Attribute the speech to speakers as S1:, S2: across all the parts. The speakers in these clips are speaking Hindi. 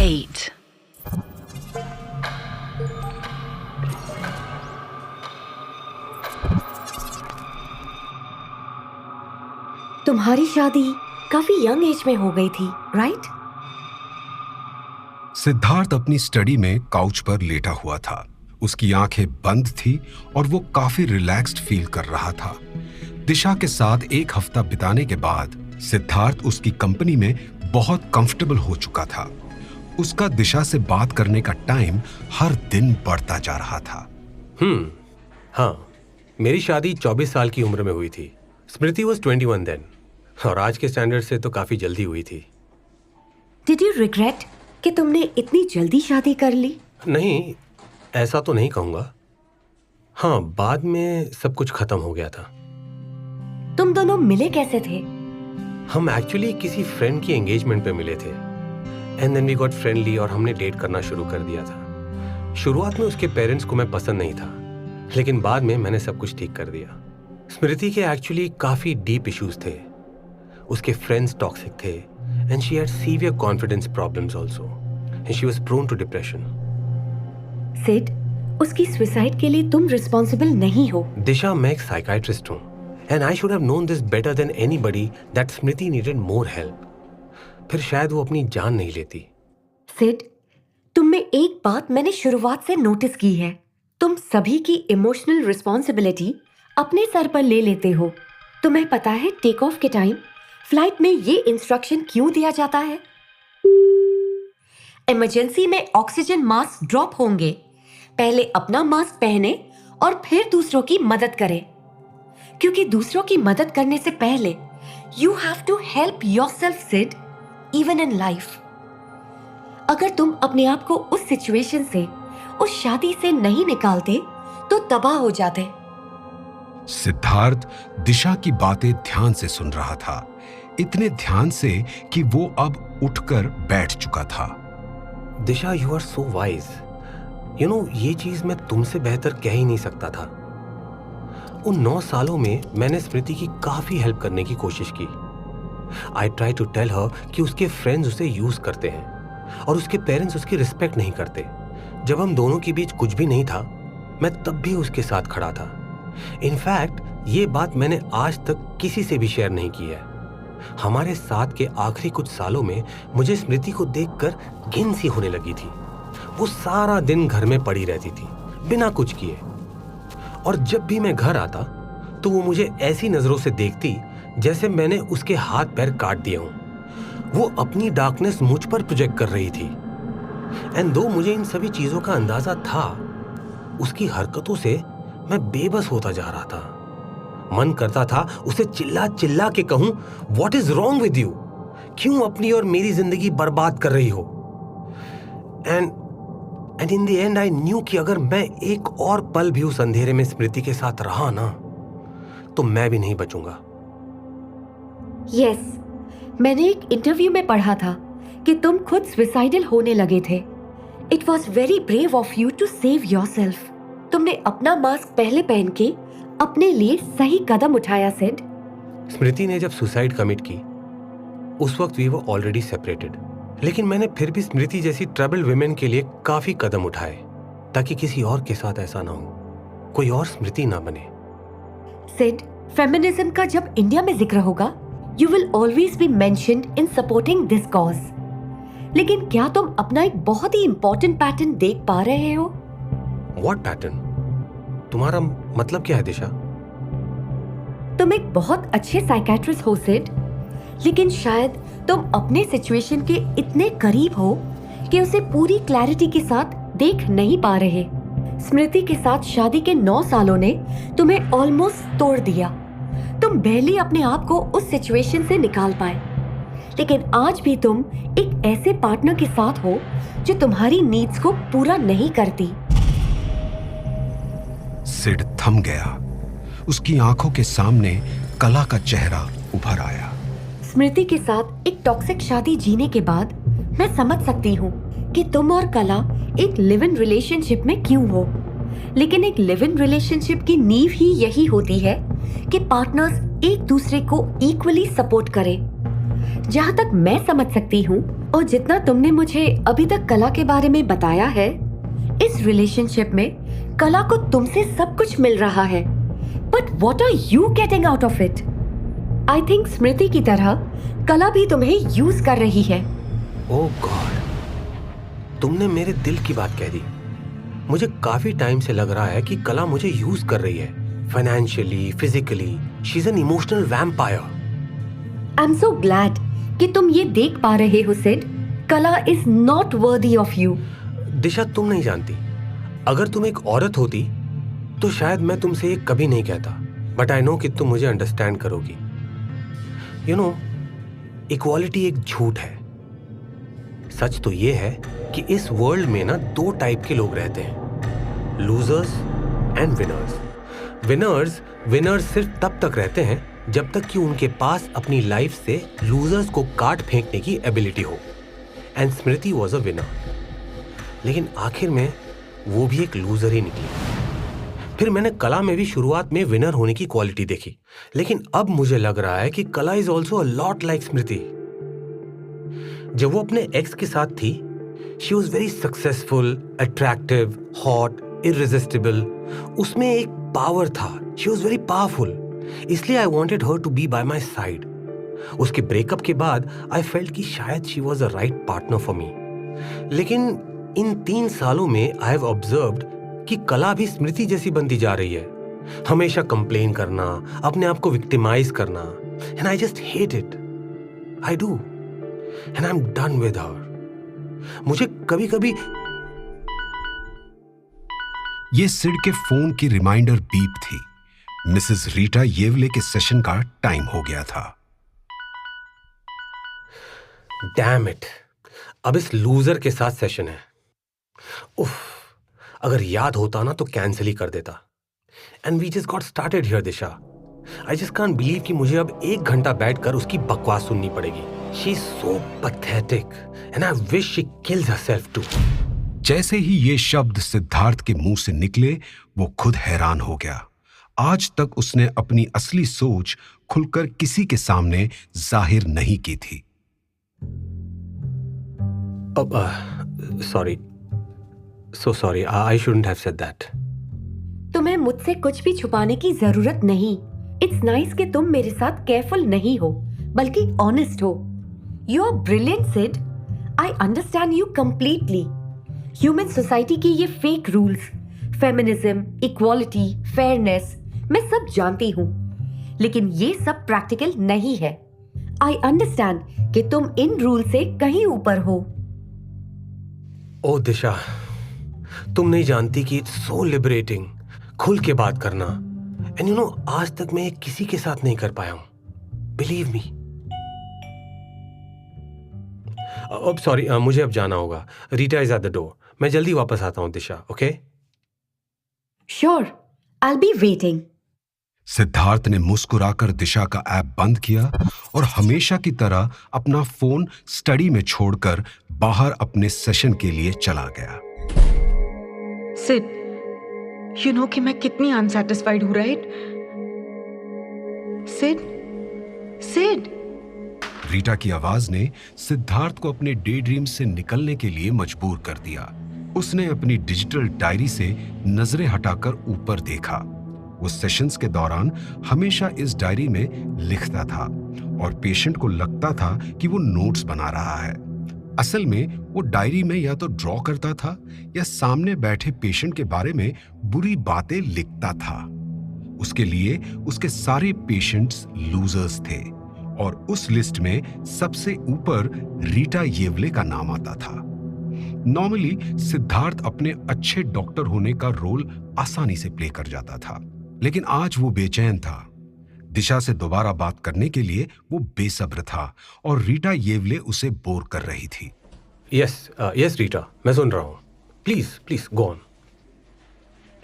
S1: 8.
S2: तुम्हारी शादी काफी यंग एज में हो गई थी, राइट?
S3: सिद्धार्थ अपनी स्टडी में काउच पर लेटा हुआ था। उसकी आंखें बंद थी और वो काफी रिलैक्स्ड फील कर रहा था। दिशा के साथ एक हफ्ता बिताने के बाद सिद्धार्थ उसकी कंपनी में बहुत कंफर्टेबल हो चुका था। उसका दिशा से बात करने का टाइम हर दिन बढ़ता जा रहा था।
S4: हाँ, मेरी शादी 24 साल की उम्र में हुई थी। स्मृति वॉज 21 देन, और आज के स्टैंडर्ड से तो काफी जल्दी हुई थी।
S2: डिड यू रिग्रेट कि तुमने इतनी जल्दी शादी कर ली?
S4: नहीं, ऐसा तो नहीं कहूंगा। हाँ, बाद में सब कुछ खत्म हो गया था।
S2: तुम दोनों मिले कैसे थे?
S4: हम एक्चुअली किसी फ्रेंड की एंगेजमेंट पे मिले थे, and then we got friendly और हमने डेट करना शुरू कर दिया था। शुरुआत में उसके पेरेंट्स को मैं पसंद नहीं था, लेकिन बाद में मैंने सब कुछ ठीक कर दिया। स्मृति के एक्चुअली काफी डीप इश्यूज थे। उसके फ्रेंड्स टॉक्सिक थे, and she had severe confidence problems also, and she was prone to depression.
S2: Sid, उसकी सुसाइड के लिए तुम रिस्पॉन्सिबल नहीं हो।
S4: दिशा, मैं एक साइकाइट्रिस्ट हूँ, and I should have known this better than anybody that Smriti needed more help. फिर शायद वो अपनी जान नहीं लेती।
S2: सिड, तुम में एक बात मैंने शुरुआत से नोटिस की है। तुम सभी की इमोशनल रिस्पॉन्सिबिलिटी अपने सर पर ले लेते हो। तुम्हें पता है टेक ऑफ के टाइम फ्लाइट में ये इंस्ट्रक्शन क्यों दिया जाता है? इमरजेंसी में ऑक्सीजन मास्क ड्रॉप होंगे, पहले अपना मास्क पहने और फिर दूसरों की मदद करें, क्योंकि दूसरों की मदद करने से पहले you have to help yourself, Sid, even in life. अगर तुम अपने आप को उस सिचुएशन से, उस शादी से नहीं निकालते तो तबाह हो जाते।
S3: सिद्धार्थ दिशा की बातें ध्यान से सुन रहा था, इतने ध्यान से कि वो अब उठकर बैठ चुका था।
S4: Disha, you are so wise. You know, ये चीज मैं तुमसे बेहतर कह ही नहीं सकता था। उन 9 सालों में मैंने स्मृति की काफी हेल्प करने की कोशिश की। I try to tell her कि उसके फ्रेंड्स उसे यूज करते हैं और उसके पेरेंट्स उसकी रिस्पेक्ट नहीं करते। जब हम दोनों के बीच कुछ भी नहीं था, मैं तब भी उसके साथ खड़ा था। इनफैक्ट ये बात मैंने आज तक किसी से भी शेयर नहीं की है। हमारे साथ के आखिरी कुछ सालों में मुझे स्मृति को देखकर घिन सी होने लगी थी। वो सारा दिन घर में पड़ी रहती थी बिना कुछ किए, और जब भी मैं घर आता तो वो मुझे ऐसी नजरों से देखती जैसे मैंने उसके हाथ पैर काट दिए हों। वो अपनी डार्कनेस मुझ पर प्रोजेक्ट कर रही थी, एंड दो मुझे इन सभी चीजों का अंदाजा था, उसकी हरकतों से मैं बेबस होता जा रहा था। मन करता था उसे चिल्ला चिल्ला के कहूं, what is wrong with you? क्यों अपनी और मेरी जिंदगी बर्बाद कर रही हो? And in the and I knew कि अगर मैं एक और पल भी उस अंधेरे में स्मृति के साथ रहा ना, तो मैं भी नहीं बचूंगा।
S2: यस, मैंने एक इंटरव्यू में पढ़ा था कि तुम खुद सुसाइडल होने लगे थे। It was very brave of you to save yourself. तुमने अपना मास्क पहले पहन के अपने लिए सही कदम उठाया, सिड।
S4: स्मृति ने जब सुसाइड कमिट की, उस वक्त वी वर ऑलरेडी सेपरेटेड, लेकिन मैंने फिर भी स्मृति जैसी ट्रबल्ड वुमेन के लिए काफी कदम उठाए ताकि किसी और के साथ ऐसा ना हो, कोई और स्मृति ना बने।
S2: सिड, फेमिनिज्म का जब इंडिया में जिक्र होगा, you will always be mentioned in supporting this cause. लेकिन क्या तुम अपना एक बहुत ही इंपॉर्टेंट पैटर्न देख पा रहे हो?
S4: What pattern? तुम्हारा मतलब क्या है दिशा?
S2: तुम एक बहुत अच्छे साइकियाट्रिस्ट हो, सिड, लेकिन शायद तुम अपने सिचुएशन के इतने करीब हो कि उसे पूरी क्लैरिटी के साथ देख नहीं पा रहे। स्मृति के साथ शादी के 9 सालों ने तुम्हें ऑलमोस्ट तोड़ दिया। तुम barely अपने आप को उस सिचुएशन से निकाल पाए, लेकिन आज भी तुम एक ऐसे पार्टनर के साथ हो जो तुम्हारी नीड्स को पूरा नहीं करती।
S3: सिड थम गया। उसकी आंखों के सामने कला का चेहरा उभर आया।
S2: स्मृति के साथ एक टॉक्सिक शादी जीने के बाद मैं समझ सकती हूँ कि तुम और कला एक लिव इन रिलेशनशिप में क्यों हो, लेकिन एक लिव इन रिलेशनशिप की नींव ही यही होती है कि पार्टनर्स एक दूसरे को इक्वली सपोर्ट करें। जहाँ तक मैं समझ सकती हूँ, और जितना तुमने मुझे अभी तक कला के बारे में बताया है, इस रिलेशनशिप में कला को तुमसे सब कुछ मिल रहा है, but what are you getting out of it? I think Smriti की तरह कला भी तुम्हें यूज कर रही है।
S4: ओह गॉड, तुमने मेरे दिल की बात कह दी। मुझे काफी टाइम से लग रहा है कि कला मुझे यूज कर रही है, financially, physically. She is an emotional vampire.
S2: I am so glad कि तुम ये देख पा रहे हो Sid. Kala is not worthy of you.
S4: Disha, तुम नहीं जानती, अगर तुम एक औरत होती तो शायद मैं तुमसे ये कभी नहीं कहता, बट आई नो कि तुम मुझे अंडरस्टैंड करोगी। यू नो, इक्वालिटी एक झूठ है। सच तो ये है कि इस वर्ल्ड में ना दो टाइप के लोग रहते हैं, लूजर्स एंड विनर्स। विनर्स सिर्फ तब तक रहते हैं जब तक कि उनके पास अपनी लाइफ से लूजर्स को काट फेंकने की एबिलिटी हो। And Smriti was a winner, लेकिन आखिर में वो भी एक लूजर ही निकली। फिर मैंने कला में भी शुरुआत में विनर होने की क्वालिटी देखी, लेकिन अब मुझे लग रहा है कि Kala is also a lot like Smriti. जब वो अपने एक्स के साथ थी, she was very successful, attractive, hot, irresistible. उसमें एक पावर था, शी वॉज वेरी पावरफुल, इसलिए I wanted her to be by my side. उसके ब्रेकअप के बाद आई फेल्ट कि शायद she was a right partner for me. लेकिन इन 3 सालों में आई हैव ऑब्जर्व्ड कि कला भी स्मृति जैसी बनती जा रही है। हमेशा कंप्लेन करना, अपने आप को विक्टिमाइज करना, and I just hate it. I do, and I am done with her. मुझे कभी कभी
S3: ये सिड के फोन की रिमाइंडर बीप थी। मिसेस रीटा येवले के सेशन का टाइम हो गया था।
S4: डैम इट, अब इस लूजर के साथ सेशन है। उफ, अगर याद होता ना तो कैंसिल ही कर देता। And we just got started here Disha. I just can't believe कि मुझे अब 1 घंटा बैठकर उसकी बकवास सुननी पड़ेगी। She is so pathetic and I wish she kills herself too.
S3: जैसे ही ये शब्द सिद्धार्थ के मुंह से निकले, वो खुद हैरान हो गया। आज तक उसने अपनी असली सोच खुलकर किसी के सामने जाहिर नहीं की थी।
S4: Sorry, so sorry, I shouldn't have said that.
S2: तुम्हें मुझसे कुछ भी छुपाने की जरूरत नहीं। इट्स नाइस कि तुम मेरे साथ केयरफुल नहीं हो, बल्कि ऑनेस्ट हो। You are brilliant Sid. I understand you completely. Human society की ये fake rules, feminism, equality, fairness, मैं सब जानती हूँ, लेकिन ये सब प्रैक्टिकल नहीं है। आई अंडरस्टैंड कि तुम इन रूल से कहीं ऊपर हो।
S4: ओ दिशा, तुम नहीं जानती कि इट्स सो लिबरेटिंग खुल के बात करना। एंड यू नो, आज तक मैं किसी के साथ नहीं कर पाया हूं, बिलीव मी। अब सॉरी, मुझे अब जाना होगा। Rita is at the door. मैं जल्दी वापस आता हूं Disha, okay?
S2: Sure, I will be waiting.
S3: Siddharth ने मुस्कुराकर दिशा का ऐप बंद किया और हमेशा की तरह अपना फोन स्टडी में छोड़कर बाहर अपने सेशन के लिए चला गया।
S1: सिड, यू नो कि मैं कितनी अनसैटिस्फाइड हूं, राइट? सिड, सिड।
S3: रीटा की आवाज ने सिद्धार्थ को अपने डे ड्रीम से निकलने के लिए मजबूर कर दिया। उसने अपनी डिजिटल डायरी से नजरें हटाकर ऊपर देखा। वो सेशंस के दौरान हमेशा इस डायरी में लिखता था और पेशेंट को लगता था कि वो नोट्स बना रहा है। असल में वो डायरी में या तो ड्रॉ करता था या सामने बैठे पेशेंट के बारे में बुरी बातें लिखता था। उसके लिए उसके सारे पेशेंट्स लूजर्स थे और उस लिस्ट में सबसे ऊपर रीटा येवले का नाम आता था। नॉर्मली सिद्धार्थ अपने अच्छे डॉक्टर होने का रोल आसानी से प्ले कर जाता था, लेकिन आज वो बेचैन था। दिशा से दोबारा बात करने के लिए वो बेसब्र था और रीटा येवले उसे बोर कर रही थी।
S4: यस रीटा, मैं सुन रहा हूँ। Please go on.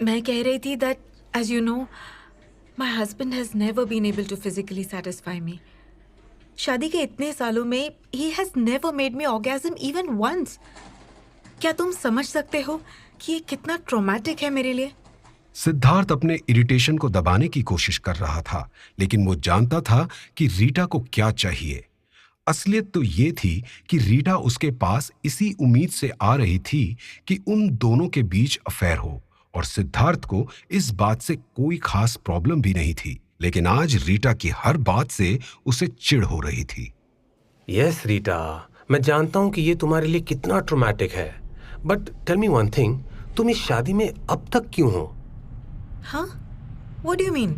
S1: मैं कह रही थी that, as you know, my husband has never been able to physically satisfy me. शादी के इतने सालों में he has never made me orgasm even once. क्या तुम समझ सकते हो कि ये कितना ट्रॉमेटिक है मेरे लिए?
S3: सिद्धार्थ अपने इरिटेशन को दबाने की कोशिश कर रहा था, लेकिन वो जानता था कि रीटा को क्या चाहिए। असलियत तो ये थी कि रीटा उसके पास इसी उम्मीद से आ रही थी कि उन दोनों के बीच अफेयर हो, और सिद्धार्थ को इस बात से कोई खास प्रॉब्लम भी नहीं थी। लेकिन आज रीटा की हर बात से उसे चिढ़ हो रही थी।
S4: यस रीटा, मैं जानता हूं कि ये तुम्हारे लिए कितना ट्रॉमेटिक है, but tell me one thing, तुम इस शादी में अब तक क्यों हो?
S1: हाँ? What do you mean?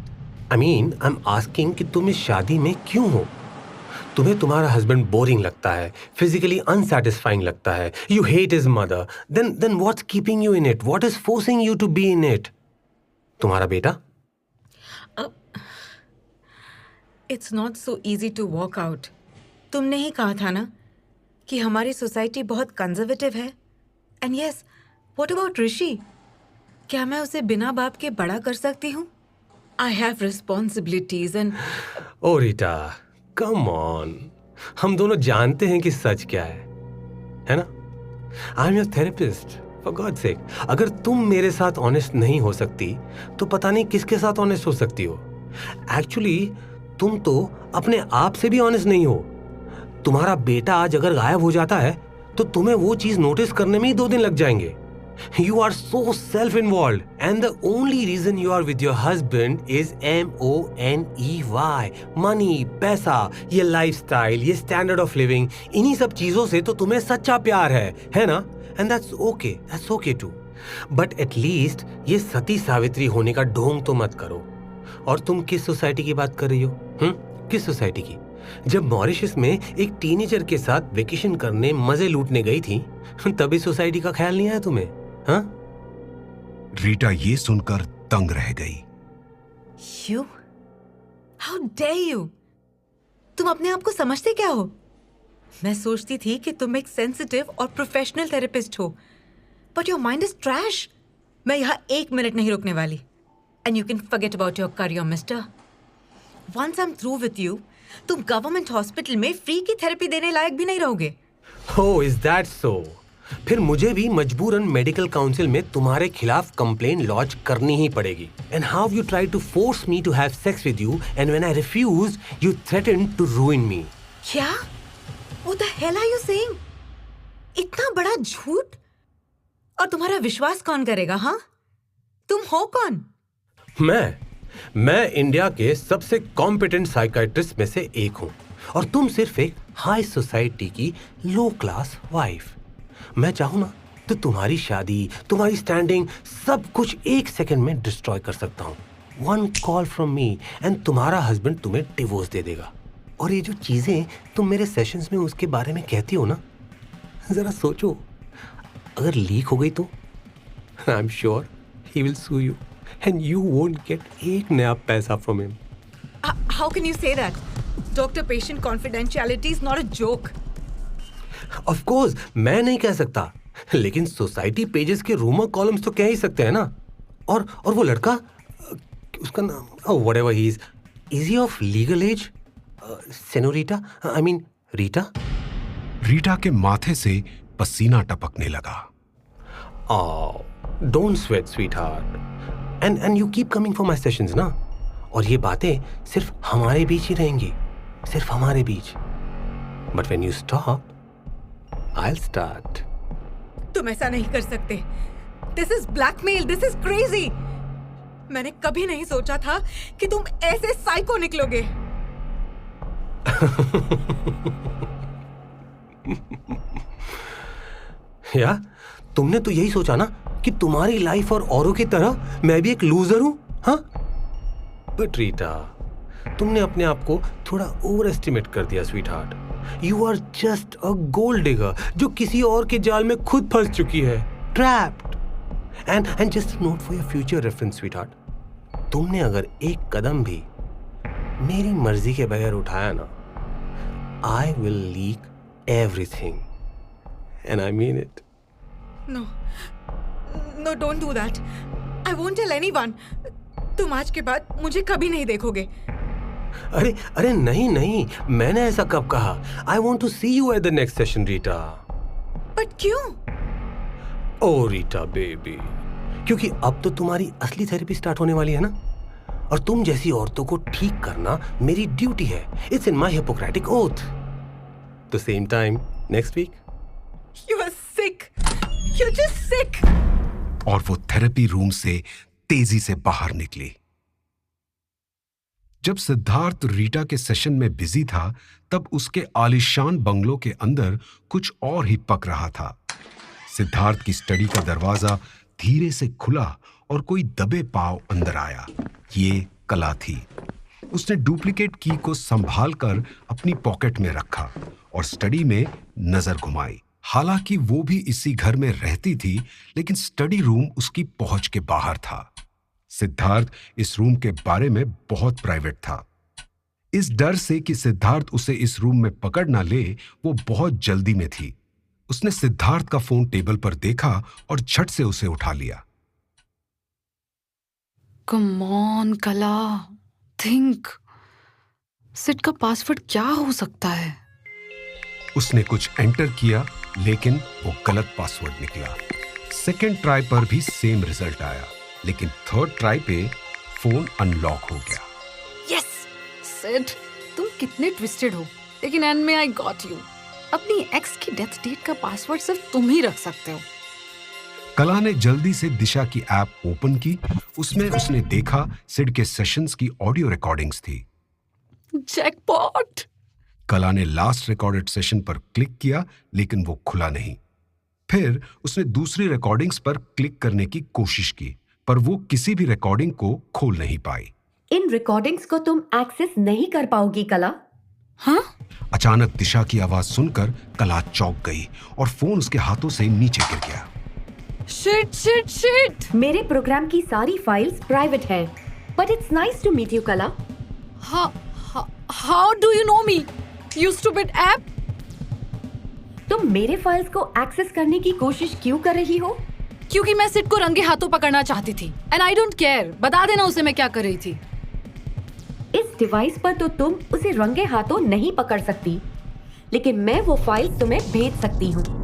S4: I am asking कि तुम इस शादी में क्यों हो? तुम्हें तुम्हारा हस्बैंड बोरिंग लगता है, फिजिकली अनसैटिस्फाइंग लगता है, you hate his mother, then what's keeping you in it? What is forcing you to be in it? तुम्हारा बेटा?
S1: It's not so easy to walk out. तुमने ही कहा था ना कि हमारी सोसाइटी बहुत कंजर्वेटिव है। एंड यस, व्हाट अबाउट ऋषि? क्या मैं उसे बिना बाप के बड़ा कर सकती हूँ? I have responsibilities and
S4: oh Rita, come on, हम दोनों जानते हैं कि सच क्या है ना? I am your therapist, for God sake. अगर तुम मेरे साथ ऑनेस्ट नहीं हो सकती तो पता नहीं किसके साथ ऑनेस्ट हो सकती हो। एक्चुअली तुम तो अपने आप से भी ऑनेस्ट नहीं हो। तुम्हारा बेटा आज अगर गायब हो जाता है तो तुम्हें वो चीज नोटिस करने में ही 2 दिन लग जाएंगे। You are so self-involved, and the only reason you are with your husband is MONEY, money, पैसा, ये lifestyle, ये standard of living, इन्हीं सब चीजों से तो तुम्हें सच्चा प्यार है ना? And that's okay too. But at least ये सती सावित्री होने का ढोंग तो मत करो। और तुम किस सोसाइटी की बात कर रही हो? किस सोसाइटी की? जब मॉरिशस में एक टीनेजर के साथ वेकेशन करने, मजे लूटने गई थी, तभी सोसाइटी का ख्याल नहीं आया तुम्हें? हाँ?
S3: रीटा ये सुनकर तंग रह गई।
S1: You, how dare you? तुम अपने आप को समझते क्या हो? मैं सोचती थी कि तुम एक सेंसिटिव और प्रोफेशनल थेरेपिस्ट हो, but your mind is trash. मैं यहाँ 1 मिनट नहीं रुकने वाली। And you can forget about your career mister. Once I am through with you, तुम गवर्नमेंट हॉस्पिटल में फ्री की थेरेपी देने लायक भी नहीं रहोगे।
S4: Oh, is that so? फिर मुझे भी मजबूरन मेडिकल काउंसिल में तुम्हारे खिलाफ कंप्लेन लॉन्च करनी ही पड़ेगी। And how you tried to force me to have sex with you, and when I refused, you threatened to ruin me.
S1: क्या? What the hell are you saying? इतना बड़ा झूठ? और तुम्हारा विश्वास कौन करेगा? हाँ, तुम हो कौन?
S4: मैं इंडिया के सबसे कॉम्पिटेंट साइकाइट्रिस्ट में से एक हूँ, और तुम सिर्फ एक हाई सोसाइटी की लो क्लास वाइफ। मैं चाहूँ ना तो तुम्हारी शादी, तुम्हारी स्टैंडिंग, सब कुछ 1 सेकंड में डिस्ट्रॉय कर सकता हूँ। 1 कॉल फ्रॉम मी एंड तुम्हारा हस्बैंड तुम्हें डिवोर्स दे देगा। और ये जो चीजें तुम मेरे सेशंस में उसके बारे में कहती हो ना, जरा सोचो, अगर लीक हो गई तो I am sure he will sue you and you won't get एक नया पैसा from him.
S1: How can you say that? Doctor-patient confidentiality is not a joke.
S4: Of course मैं नहीं कह सकता, लेकिन सोसाइटी पेजेस के रूमर कॉलम्स तो कह ही सकते हैं ना। और वो लड़का, उसका नाम whatever he is he of legal age? Senorita, I mean Rita?
S3: Rita के माथे से पसीना टपकने लगा।
S4: Don't sweat sweetheart, and you keep coming for my sessions ना। और ये बातें सिर्फ हमारे बीच ही रहेंगी, सिर्फ हमारे बीच। But when you stop, I'll start.
S1: तुम ऐसा नहीं कर सकते। This is blackmail. This is crazy. मैंने कभी नहीं सोचा था कि तुम ऐसे साइको निकलोगे।
S4: या तुमने तो यही सोचा ना कि तुम्हारी लाइफ और औरों की तरह मैं भी एक लूजर हूं, हाँ? बट रीटा, तुमने अपने आप को थोड़ा ओवर एस्टिमेट कर दिया sweetheart. You are just a gold digger जो किसी और के जाल में खुद फंस चुकी है, trapped. And just note for your future reference sweetheart, तुमने अगर एक कदम भी मेरी मर्जी के बगैर उठाया ना, I will leak everything, and I mean it.
S1: No, don't do that. I won't tell anyone. तुम आज के बाद मुझे कभी नहीं देखोगे।
S4: अरे नहीं, मैंने ऐसा कब कहा? I want to see you at the next session Rita.
S1: But क्यों?
S4: ओ रीटा बेबी, क्योंकि अब तो तुम्हारी असली थेरेपी स्टार्ट होने वाली है ना, और तुम जैसी औरतों को ठीक करना मेरी ड्यूटी है। It's in my Hippocratic oath. तो same time next week.
S1: You are sick. You're just sick.
S3: और वो थेरेपी रूम से तेजी से बाहर निकली। जब सिद्धार्थ रीटा के सेशन में बिजी था, तब उसके आलीशान बंगलों के अंदर कुछ और ही पक रहा था। सिद्धार्थ की स्टडी का दरवाजा धीरे से खुला और कोई दबे पांव अंदर आया। ये कला थी। उसने डुप्लीकेट की को संभाल कर अपनी पॉकेट में रखा और स्टडी में नजर घुमाई। हालांकि वो भी इसी घर में रहती थी, लेकिन स्टडी रूम उसकी पहुंच के बाहर था। सिद्धार्थ इस रूम के बारे में बहुत प्राइवेट था। इस डर से कि सिद्धार्थ उसे इस रूम में पकड़ ना ले, वो बहुत जल्दी में थी। उसने सिद्धार्थ का फोन टेबल पर देखा और झट से उसे उठा लिया।
S5: कम ऑन कला, थिंक। सिड का पासवर्ड क्या हो सकता है?
S3: उसने कुछ एंटर किया, लेकिन वो गलत पासवर्ड निकला। सेकेंड ट्राई पर भी सेम रिजल्ट आया, लेकिन थर्ड ट्राई पे फोन अनलॉक हो गया।
S5: यस सिड, तुम कितने ट्विस्टेड हो, लेकिन एंड में आई गॉट यू। अपनी एक्स की डेथ डेट का पासवर्ड सिर्फ तुम ही रख सकते हो।
S3: कला ने जल्दी से दिशा की ऐप ओपन की। उसमें उसने देखा सिड के सेशंस की ऑडियो रिकॉर्डिंग्स थी।
S5: जैकपॉट।
S3: कला ने लास्ट रिकॉर्डेड सेशन पर क्लिक किया, लेकिन वो खुला नहीं। फिर उसने दूसरी रिकॉर्डिंग्स पर क्लिक करने की कोशिश की, पर वो किसी भी रिकॉर्डिंग को खोल नहीं पाई।
S2: इन रिकॉर्डिंग्स को तुम एक्सेस नहीं कर पाओगी कला।
S5: हाँ?
S3: अचानक दिशा की आवाज सुनकर कला चौंक गई और फोन उसके हाथों से नीचे गिर गया।
S5: Shit shit shit.
S2: मेरे प्रोग्राम की सारी फाइल्स प्राइवेट हैं, but it's nice to meet you Kala.
S5: How do you know me, you stupid app?
S2: तुम मेरे फाइल्स को एक्सेस करने की कोशिश क्यों कर रही हो?
S5: क्योंकि मैं सिड को रंगे हाथों पकड़ना चाहती थी। एंड आई डोंट केयर, बता देना उसे मैं क्या कर रही थी।
S2: इस डिवाइस पर तो तुम उसे रंगे हाथों नहीं पकड़ सकती, लेकिन मैं वो फाइल्स तुम्हें भेज सकती हूँ।